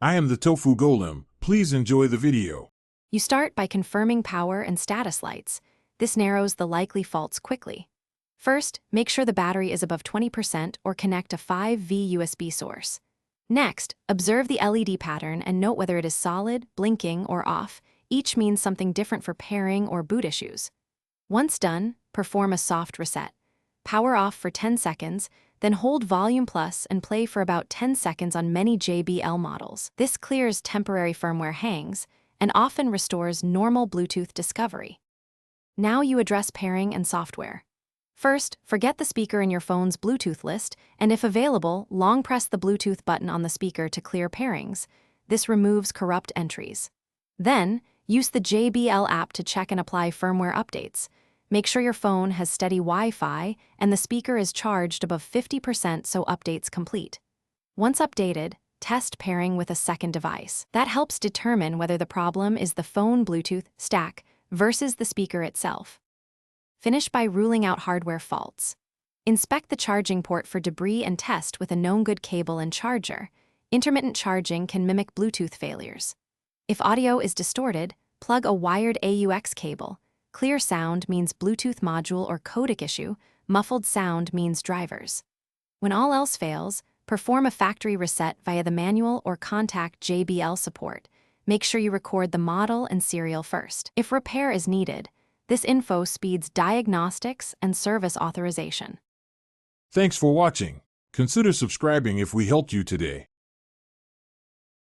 I am the Tofu Golem. Please enjoy the video. You start by confirming power and status lights. This narrows the likely faults quickly. First, make sure the battery is above 20% or connect a 5V USB source. Next, observe the LED pattern and note whether it is solid, blinking, or off. Each means something different for pairing or boot issues. Once done, perform a soft reset. Power off for 10 seconds, then hold volume plus and play for about 10 seconds on many JBL models. This clears temporary firmware hangs and often restores normal Bluetooth discovery. Now you address pairing and software. First, forget the speaker in your phone's Bluetooth list, and if available, long press the Bluetooth button on the speaker to clear pairings. This removes corrupt entries. Then, use the JBL app to check and apply firmware updates. Make sure your phone has steady Wi-Fi and the speaker is charged above 50% so updates complete. Once updated, test pairing with a second device. That helps determine whether the problem is the phone Bluetooth stack versus the speaker itself. Finish by ruling out hardware faults. Inspect the charging port for debris and test with a known good cable and charger. Intermittent charging can mimic Bluetooth failures. If audio is distorted, plug a wired AUX cable. Clear sound means Bluetooth module or codec issue. Muffled sound means drivers. When all else fails, perform a factory reset via the manual or contact JBL support. Make sure you record the model and serial first. If repair is needed, this info speeds diagnostics and service authorization. Thanks for watching. Consider subscribing if we helped you today.